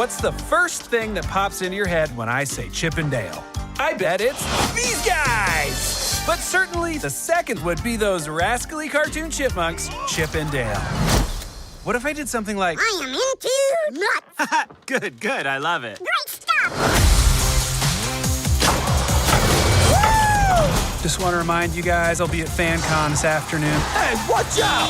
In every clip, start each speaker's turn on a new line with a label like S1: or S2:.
S1: What's the first thing that pops into your head when I say Chip and Dale? I bet it's these guys! But certainly the second would be those rascally cartoon chipmunks, Chip and Dale. What if I did something like,
S2: I am into nuts.
S1: Good, I love it.
S2: Great stuff.
S1: Woo! Just want to remind you guys I'll be at FanCon this afternoon. Hey, watch out!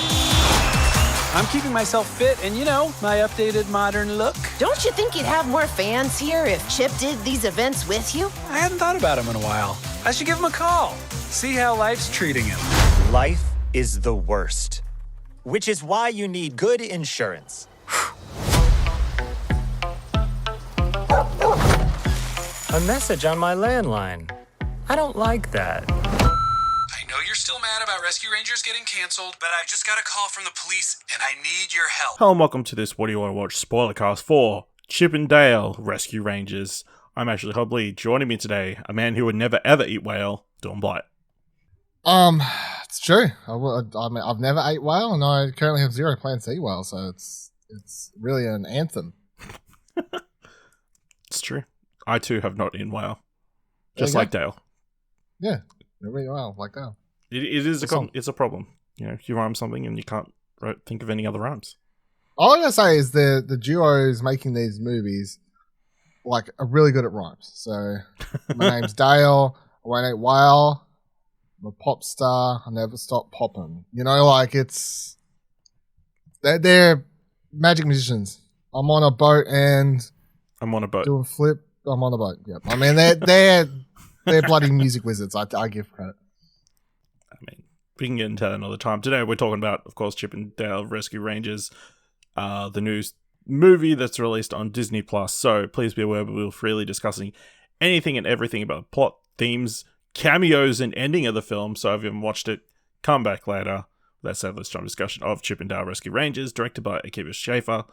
S1: I'm keeping myself fit and, my updated modern look.
S3: Don't you think you'd have more fans here if Chip did these events with you?
S1: I hadn't thought about him in a while. I should give him a call. See how life's treating him.
S4: Life is the worst, which is why you need good insurance. A message on my landline. I don't like that.
S1: I know you're still mad about Rescue Rangers getting canceled, but I've just got a call from the police and I need your help.
S5: Hello and welcome to this What Do You Want to Watch Spoilercast for Chip and Dale Rescue Rangers. I'm Ashley Hobley. Joining me today, a man who would never ever eat whale, Dawn Blight.
S6: It's true. I've never ate whale, and I currently have zero plans to eat whale, so it's really an anthem.
S5: It's true. I too have not eaten whale, just like Dale.
S6: Yeah, never eat whale like Dale.
S5: It is it's a problem. If you rhyme something and you can't think of any other rhymes.
S6: All I'm gonna say is the duos making these movies are really good at rhymes. So my name's Dale. I won't eat whale. I'm a pop star. I never stop popping. They're magic musicians. I'm on a boat and
S5: I'm on a boat
S6: doing flip. I'm on a boat. Yep. I mean they're bloody music wizards. I give credit.
S5: I mean, we can get into that another time. Today we're talking about, of course, Chip and Dale Rescue Rangers, the new movie that's released on Disney Plus. So please be aware we'll be freely discussing anything and everything about plot, themes, cameos, and ending of the film. So if you haven't watched it, come back later. Let's have this strong discussion of Chip and Dale Rescue Rangers, directed by Akiva Schaffer,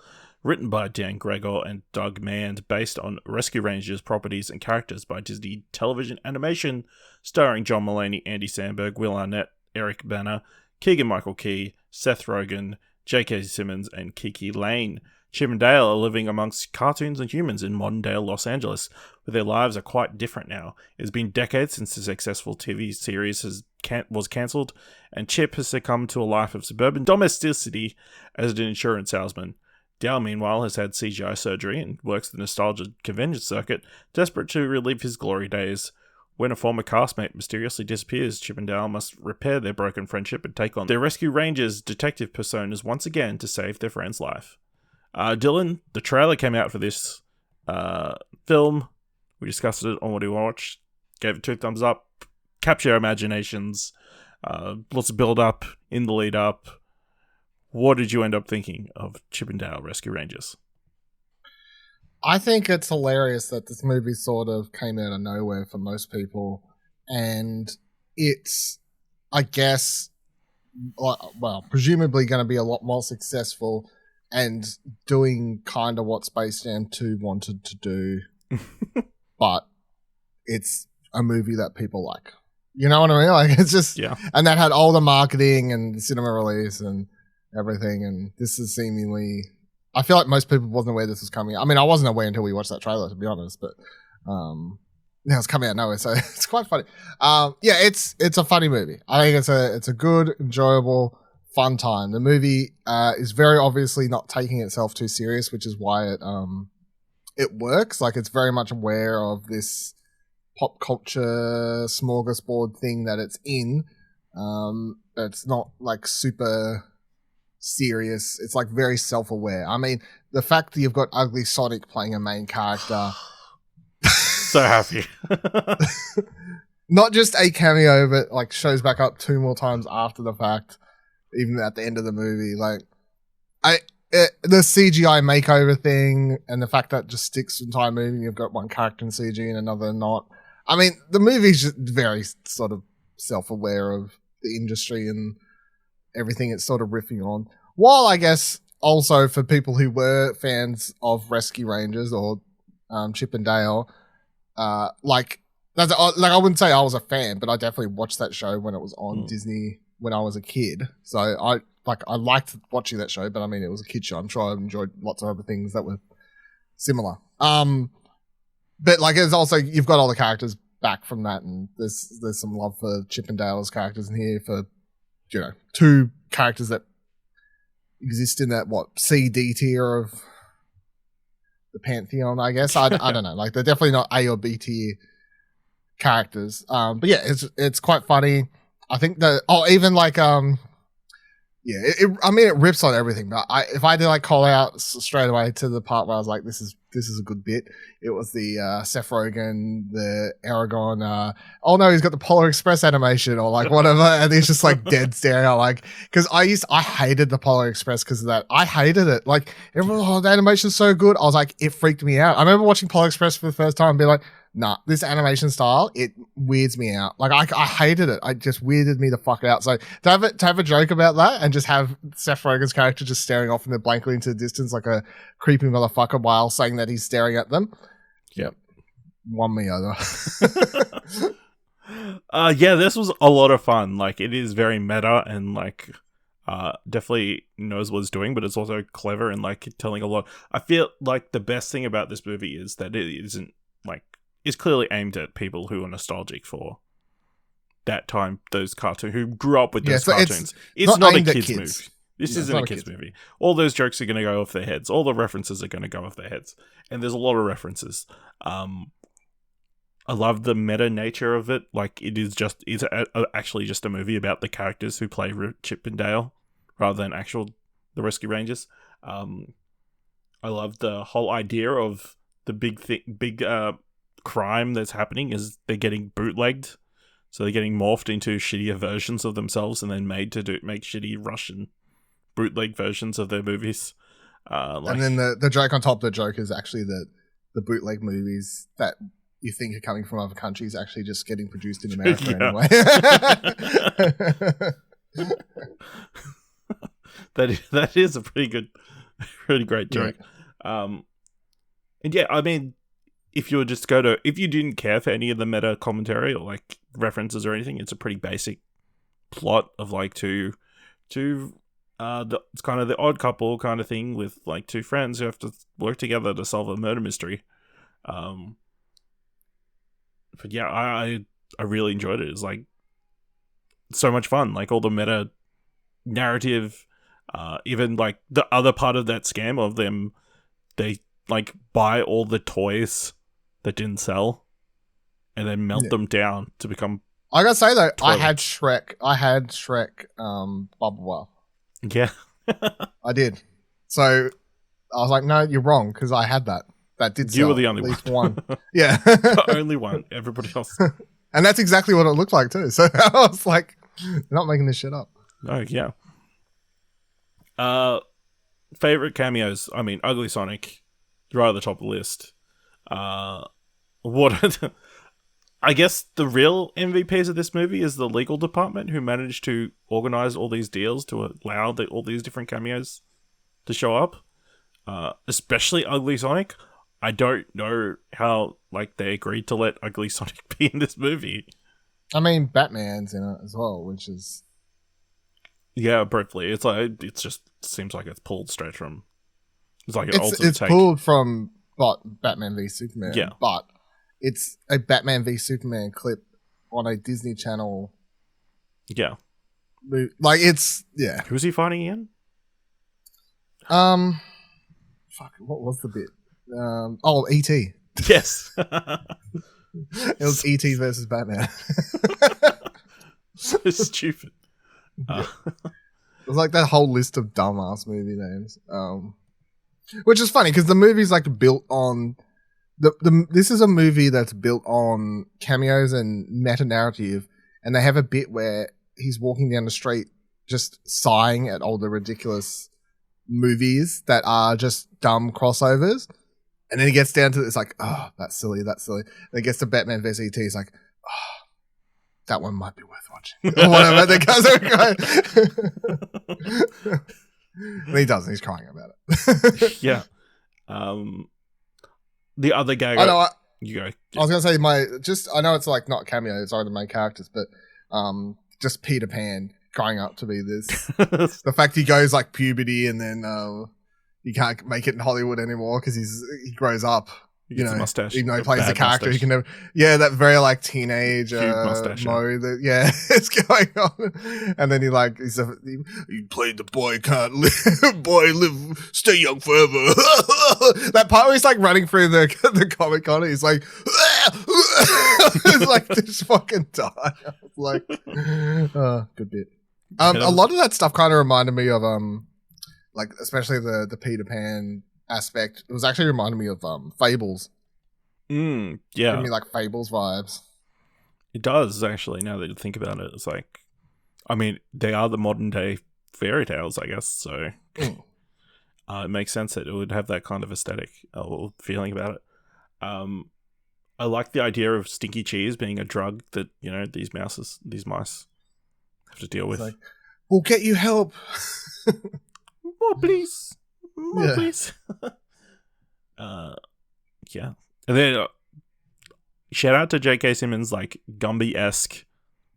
S5: written by Dan Gregor and Doug Mand, based on Rescue Rangers properties and characters by Disney Television Animation, starring John Mulaney, Andy Samberg, Will Arnett, Eric Bana, Keegan-Michael Seth Rogen, J.K. Simmons, and KiKi Layne. Chip and Dale are living amongst cartoons and humans in modern-day Los Angeles, where their lives are quite different now. It's been decades since the successful TV series was cancelled, and Chip has succumbed to a life of suburban domesticity as an insurance salesman. Dale, meanwhile, has had CGI surgery and works the nostalgia convention circuit, desperate to relive his glory days. When a former castmate mysteriously disappears, Chip and Dale must repair their broken friendship and take on their Rescue Rangers detective personas once again to save their friend's life. Dylan, the trailer came out for this film. We discussed it on What Do You Watch. Gave it 2 thumbs up. Capture our imaginations. Lots of build up in the lead up. What did you end up thinking of Chip and Dale Rescue Rangers?
S6: I think it's hilarious that this movie sort of came out of nowhere for most people, and it's, I guess, presumably going to be a lot more successful and doing kind of what Space Jam 2 wanted to do, but it's a movie that people like. You know what I mean? It's just,
S5: yeah.
S6: And that had all the marketing and the cinema release and everything, and this is seemingly, I feel like most people wasn't aware this was coming out. I mean, I wasn't aware until we watched that trailer, to be honest, but it's coming out nowhere, so it's quite funny. It's a funny movie. I think it's a good, enjoyable, fun time. The movie is very obviously not taking itself too serious, which is why it works. It's very much aware of this pop culture smorgasbord thing that it's in. It's not super serious. It's very self-aware. I mean, the fact that you've got Ugly Sonic playing a main character.
S5: So happy.
S6: Not just a cameo, but shows back up 2 more times after the fact, even at the end of the movie. The CGI makeover thing and the fact that just sticks the entire movie, you've got one character in CG and another not. I mean, the movie's just very sort of self-aware of the industry and everything it's sort of riffing on. While I guess also for people who were fans of Rescue Rangers or Chip and Dale, I wouldn't say I was a fan, but I definitely watched that show when it was on Disney when I was a kid. So I liked watching that show, but I mean, it was a kid show. I'm sure I enjoyed lots of other things that were similar. But like, it's also, you've got all the characters back from that, and there's some love for Chip and Dale's characters in here, for, you know, two characters that exist in that C, D tier of the pantheon, I guess. I don't know. Like, they're definitely not A or B tier characters. But yeah, it's quite funny. I think that even like yeah, it rips on everything. But if I did like call out straight away to the part where I was like, this is a good bit, it was the Seth Rogen, the Aragon. Oh no, he's got the Polar Express animation or like whatever, and he's just like dead staring out. Like, because I hated the Polar Express because of that. I hated it. Like, everyone, oh, the animation's so good. I was like, it freaked me out. I remember watching Polar Express for the first time and being like, nah, this animation style, it weirds me out. Like, I hated it. It just weirded me the fuck out. So to have a joke about that and just have Seth Rogen's character just staring off blankly into the distance like a creepy motherfucker while saying that he's staring at them.
S5: Yep.
S6: Won me over.
S5: Yeah, this was a lot of fun. Like, it is very meta and like definitely knows what it's doing, but it's also clever and like telling a lot. I feel like the best thing about this movie is that it isn't like, is clearly aimed at people who are nostalgic for that time, those cartoons, who grew up with those cartoons. It's not a kids movie. This isn't a kids movie. All those jokes are going to go off their heads. All the references are going to go off their heads. And there's a lot of references. I love the meta nature of it. Like, it's actually just a movie about the characters who play Chip and Dale rather than the Rescue Rangers. I love the whole idea of the big crime that's happening is they're getting bootlegged, so they're getting morphed into shittier versions of themselves and then made to make shitty Russian bootleg versions of their movies. And
S6: then the joke on top of the joke is actually that the bootleg movies that you think are coming from other countries actually just getting produced in America anyway.
S5: That is a pretty great joke. Yeah. And yeah, I mean, if you didn't care for any of the meta commentary or like references or anything, it's a pretty basic plot of like it's kind of the odd couple kind of thing with like two friends who have to work together to solve a murder mystery. But yeah, I really enjoyed it. It's like so much fun. Like, all the meta narrative, even like the other part of that scam of them, they like buy all the toys that didn't sell and then melt them down to become.
S6: I gotta say though, I had Shrek bubble bath.
S5: Yeah.
S6: I did. So I was like, no, you're wrong, because I had that. That did sell.
S5: You were the only
S6: one. Yeah.
S5: The only one. Everybody else.
S6: And that's exactly what it looked like too. So I was like, you're not making this shit up.
S5: Oh, yeah. Favorite cameos? I mean, Ugly Sonic, right at the top of the list. I guess the real MVPs of this movie is the legal department, who managed to organize all these deals to allow all these different cameos to show up. Especially Ugly Sonic. I don't know how like they agreed to let Ugly Sonic be in this movie.
S6: I mean, Batman's in it as well, which is
S5: briefly. It's like, it just seems like it's pulled straight from. It's like an ultimate
S6: it's
S5: take.
S6: pulled from Batman v Superman.
S5: Yeah,
S6: but it's a Batman v Superman clip on a Disney Channel.
S5: Yeah,
S6: like it's
S5: Who's he fighting in?
S6: Fuck, what was the bit? E.T.
S5: Yes.
S6: It was E.T. versus Batman.
S5: So stupid.
S6: It was like that whole list of dumbass movie names. Which is funny because the movie's like built on this is a movie that's built on cameos and meta narrative, and they have a bit where he's walking down the street just sighing at all the ridiculous movies that are just dumb crossovers. And then he gets down to it's like, oh, that's silly. Then he gets to Batman vs. E.T. He's like, oh, that one might be worth watching. Or whatever. And he doesn't. He's crying about it.
S5: Yeah. The other gag.
S6: I know.
S5: You go.
S6: I was going to say I know it's like not cameos or the main characters, but just Peter Pan crying up to be this. The fact he goes like puberty and then he can't make it in Hollywood anymore because he grows up.
S5: He gets a mustache.
S6: Even though he
S5: A
S6: plays the
S5: bad
S6: character,
S5: mustache.
S6: he can never. Yeah, that very like teenage
S5: Cute mustache,
S6: mode. It's going on, and then he played the boy can't live, boy live, stay young forever. That part where he's like running through the Comic Con, he's like, it's like just fucking die. I was like, good bit. A lot of that stuff kind of reminded me of like especially the Peter Pan aspect. It was actually reminding me of Fables.
S5: Yeah.
S6: Giving me like Fables vibes.
S5: It does, actually, now that you think about it. It's like, I mean, they are the modern day fairy tales, I guess, so it makes sense that it would have that kind of aesthetic or feeling about it. I like the idea of stinky cheese being a drug that, these mice have to deal with.
S6: Like, we'll get you help.
S5: More, please. More, please. Yeah. And then shout out to J.K. Simmons, like Gumby-esque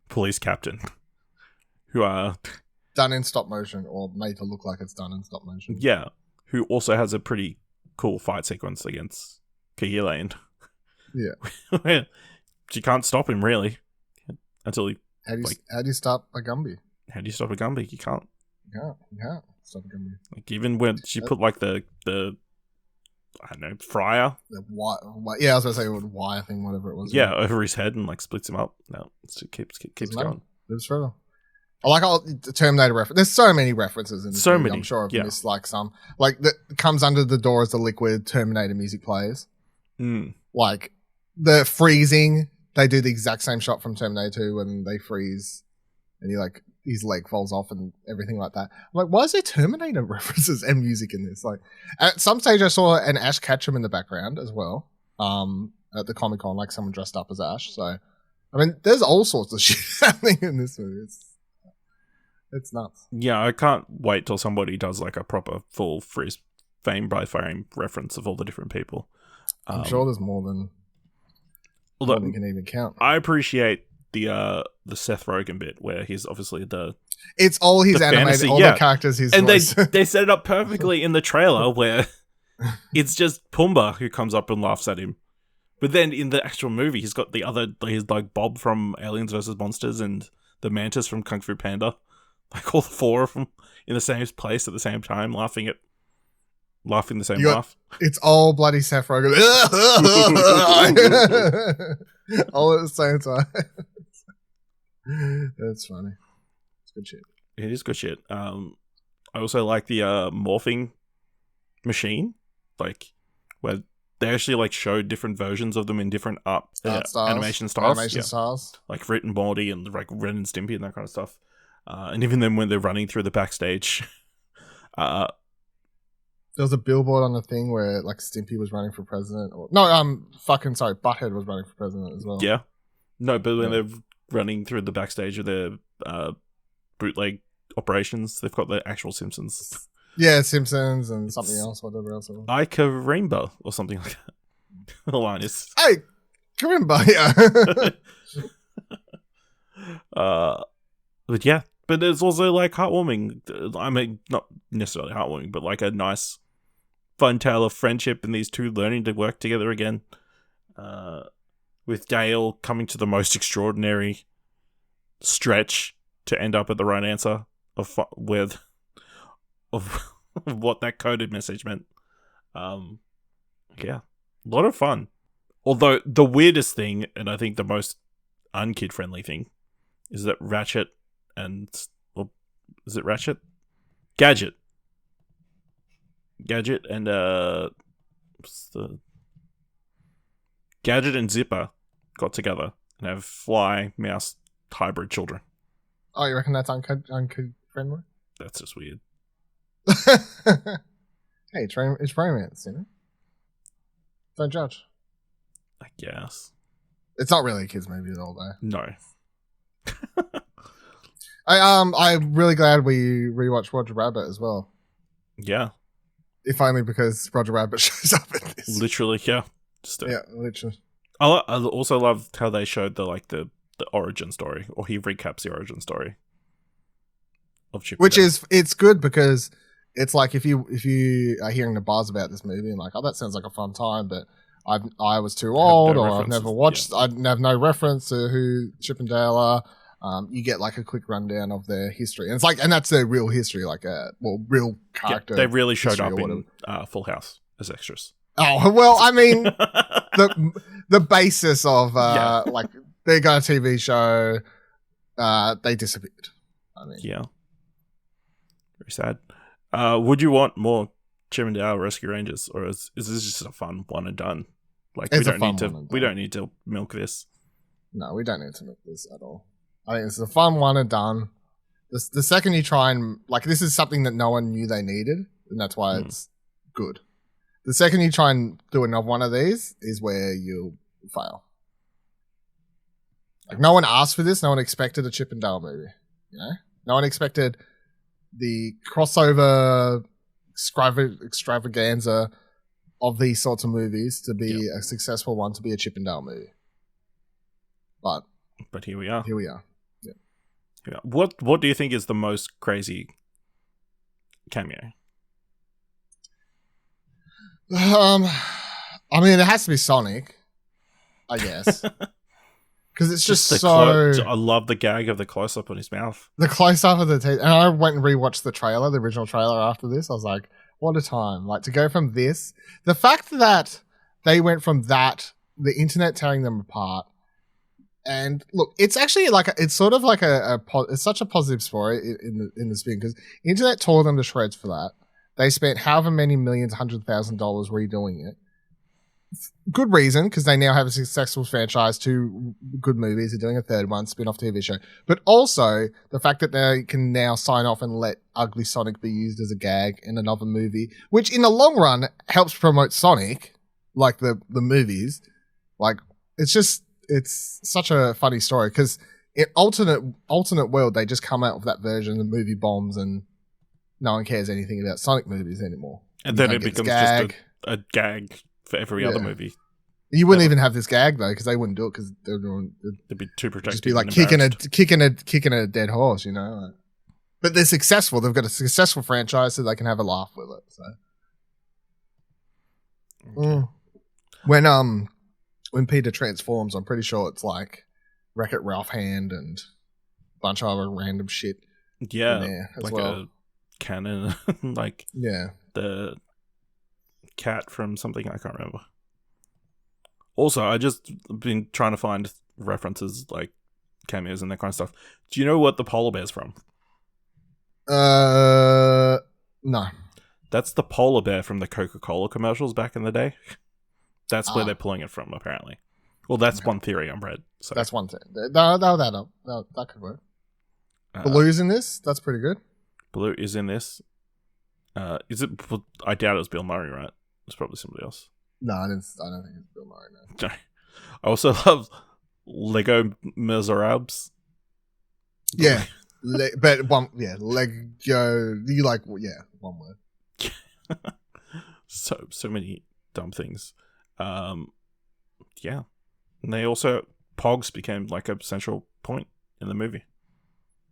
S5: police captain, who are
S6: done in stop motion or made to look like it's done in stop motion.
S5: Yeah, who also has a pretty cool fight sequence against Layne.
S6: Yeah,
S5: she can't stop him really until he.
S6: How do you stop a Gumby?
S5: How do you stop a Gumby? You can't.
S6: You can't stop a Gumby.
S5: Like even when she put like the I don't know, fryer.
S6: Yeah, I was going to say the wire thing, whatever it was.
S5: Yeah, over his head and like splits him up. No, it keeps going.
S6: It's further. I like all the Terminator reference. There's so many references in this movie. I'm sure I've missed like some. Like that comes under the door as the liquid Terminator music plays. Like the freezing, they do the exact same shot from Terminator 2 when they freeze and his leg falls off and everything like that. I'm like, why is there Terminator references and music in this? Like, at some stage I saw an Ash Ketchum in the background as well. At the Comic Con, like someone dressed up as Ash. So, I mean, there's all sorts of shit happening in this movie. It's nuts.
S5: Yeah, I can't wait till somebody does like a proper full freeze frame by frame reference of all the different people.
S6: I'm sure there's more than we can even count.
S5: I appreciate the Seth Rogen bit where he's obviously
S6: it's all his animated
S5: fantasy,
S6: all the characters his
S5: and
S6: voice.
S5: they set it up perfectly in the trailer where it's just Pumbaa who comes up and laughs at him, but then in the actual movie he's got he's like Bob from Aliens vs Monsters and the Mantis from Kung Fu Panda, like all the four of them in the same place at the same time laughing the same laugh.
S6: It's all bloody Seth Rogen all at the same time. That's funny. It's good shit.
S5: It is good shit. I also like the morphing machine, like where they actually like showed different versions of them in different art styles, animation styles, like Rick and Morty and like Ren and Stimpy and that kind of stuff. And even then when they're running through the backstage,
S6: there was a billboard on the thing where like Stimpy was running for president, Butthead was running for president as well.
S5: Yeah, no, but when they're running through the backstage of their bootleg operations, they've got the actual Simpsons.
S6: Yeah, Simpsons and something else, whatever else it was.
S5: Ikarimba or something like that. The line is,
S6: "Hey, Karimba." Yeah.
S5: But yeah, but it's also like heartwarming. I mean, not necessarily heartwarming, but like a nice, fun tale of friendship and these two learning to work together again. With Dale coming to the most extraordinary stretch to end up at the right answer of what that coded message meant. Yeah, a lot of fun. Although the weirdest thing, and I think the most unkid friendly thing, is that Gadget and Gadget and Zipper got together and have fly mouse hybrid children.
S6: Oh, you reckon that's unkid friendly?
S5: That's just weird.
S6: Hey, it's romance, you know? Don't judge.
S5: I guess.
S6: It's not really a kids movie at all, though.
S5: No.
S6: I'm really glad we rewatched Roger Rabbit as well.
S5: Yeah.
S6: If only because Roger Rabbit shows up in this.
S5: Literally, yeah.
S6: Literally.
S5: I also loved how they showed the origin story, or he recaps the origin story of Chip.
S6: Which is, it's good because it's like if you are hearing the buzz about this movie and like, oh, that sounds like a fun time, but I was too old, or I've never watched. I have no reference to who Chip and Dale are. You get like a quick rundown of their history, and it's like, and that's their real history, like real character.
S5: They really showed up in Full House as extras.
S6: Oh well, I mean, the basis of like they got a TV show, they disappeared. I mean,
S5: yeah, very sad. Would you want more Chip and Dale Rescue Rangers, or is this just a fun one and done? Like we don't need to milk this.
S6: No, we don't need to milk this at all. I think it's a fun one and done. The second you try and like, this is something that no one knew they needed, and that's why it's good. The second you try and do another one of these is where you'll fail. Like, no one asked for this. No one expected a Chip and Dale movie. You know, no one expected the crossover extravaganza of these sorts of movies to be a successful one, to be a Chip and Dale movie. But
S5: here we are.
S6: Here we are.
S5: Yeah. What do you think is the most crazy cameo?
S6: I mean, it has to be Sonic, I guess, because it's just so.
S5: I love the gag of the close up on his mouth.
S6: The close up of the teeth, and I went and rewatched the trailer, the original trailer. After this, I was like, "What a time!" Like to go from this, the fact that they went from that, the internet tearing them apart, and look, it's actually like it's sort of like it's such a positive story in the spin, because internet tore them to shreds for that. They spent however many millions, $100,000 redoing it. Good reason, because they now have a successful franchise, 2 good movies. They're doing a third one, spin-off TV show. But also the fact that they can now sign off and let Ugly Sonic be used as a gag in another movie, which in the long run helps promote Sonic, like the movies. Like it's such a funny story, because in alternate world they just come out with that version, the movie bombs, and no one cares anything about Sonic movies anymore.
S5: And then it becomes just a gag for every other movie.
S6: You wouldn't even have this gag though, because they wouldn't do it, because
S5: they'd be too protective.
S6: Just be like kicking a dead horse, you know. But they're successful. They've got a successful franchise, so they can have a laugh with it. So when Peter transforms, I'm pretty sure it's like Wreck-It Ralph hand and a bunch of other random shit.
S5: Yeah,
S6: in there as
S5: like
S6: well.
S5: a cannon, like the cat from something I can't remember. Also, I just been trying to find references like cameos and that kind of stuff. Do you know what the polar bear's from?
S6: No.
S5: That's the polar bear from the Coca-Cola commercials back in the day. That's where they're pulling it from, apparently. Well, that's one theory I'm read. So.
S6: That's one thing. That could work. Baloo's in this. That's pretty good.
S5: Baloo is in this. Is it? I doubt it was Bill Murray, right? It's probably somebody else.
S6: No, I don't think it's Bill Murray. No.
S5: I also love Lego Miserables.
S6: Yeah, Lego. You like? Yeah, one word.
S5: So many dumb things. Yeah, and they also Pogs became like a central point in the movie.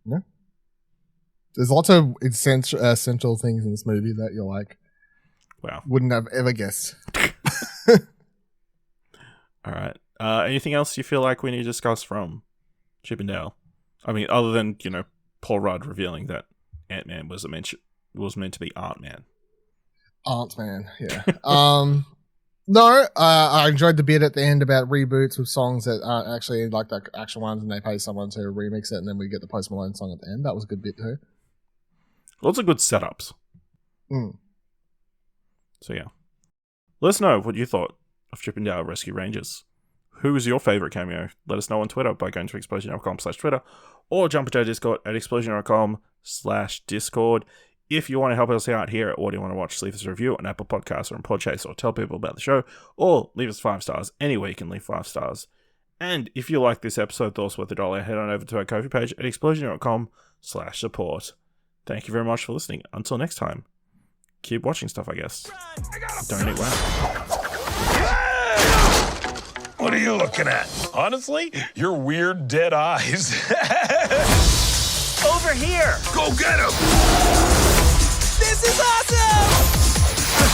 S6: Yeah. There's lots of essential things in this movie that you're like,
S5: wow,
S6: wouldn't have ever guessed.
S5: All right. Anything else you feel like we need to discuss from Chip and Dale? I mean, other than, Paul Rudd revealing that Ant-Man was meant to be Ant-Man.
S6: Ant-Man, yeah. No, I enjoyed the bit at the end about reboots with songs that aren't actually like the actual ones, and they pay someone to remix it, and then we get the Post Malone song at the end. That was a good bit too.
S5: Lots of good setups. So yeah, let us know what you thought of Chip and Dale Rescue Rangers. Who was your favorite cameo? Let us know on Twitter by going to explosion.com/Twitter, or jump into our Discord at explosion.com/Discord. If you want to help us out here at What Do You Want to Watch, leave us a review on Apple Podcasts or on Podchaser, or tell people about the show, or leave us 5 stars. Anywhere you can leave 5 stars. And if you like this episode, thought it was worth $1, head on over to our Ko-fi page at explosion.com/support. Thank you very much for listening. Until next time, keep watching stuff, I guess. Don't eat wow.
S7: What are you looking at? Honestly, your weird dead eyes.
S1: Over here!
S7: Go get him!
S1: This This is awesome!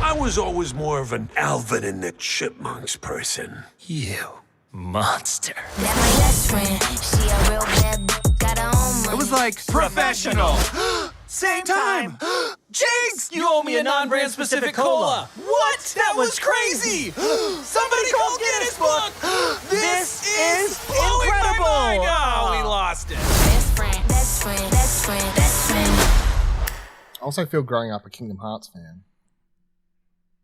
S7: I was always more of an Alvin and the Chipmunks person.
S4: You monster.
S8: That my best friend, she a real bad got her own money.
S1: It was like professional. Same time. Jinx, you owe me a non-brand specific cola. What? That was crazy. Somebody call Guinness Book. This is incredible. Oh, we lost it.
S8: Best friend, best friend, best friend, best friend.
S6: I also feel growing up a Kingdom Hearts fan,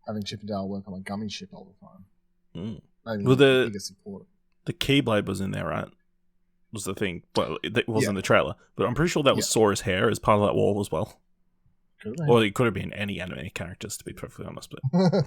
S6: having Chip and Dale work on a gummy ship all the time. Maybe
S5: Well, the
S6: biggest support.
S5: Keyblade was in there, right? Was the thing. Well, it wasn't in the trailer, but I'm pretty sure that was Sora's hair as part of that wall as well.
S6: Could have been.
S5: Or it could have been any anime characters, to be perfectly honest. But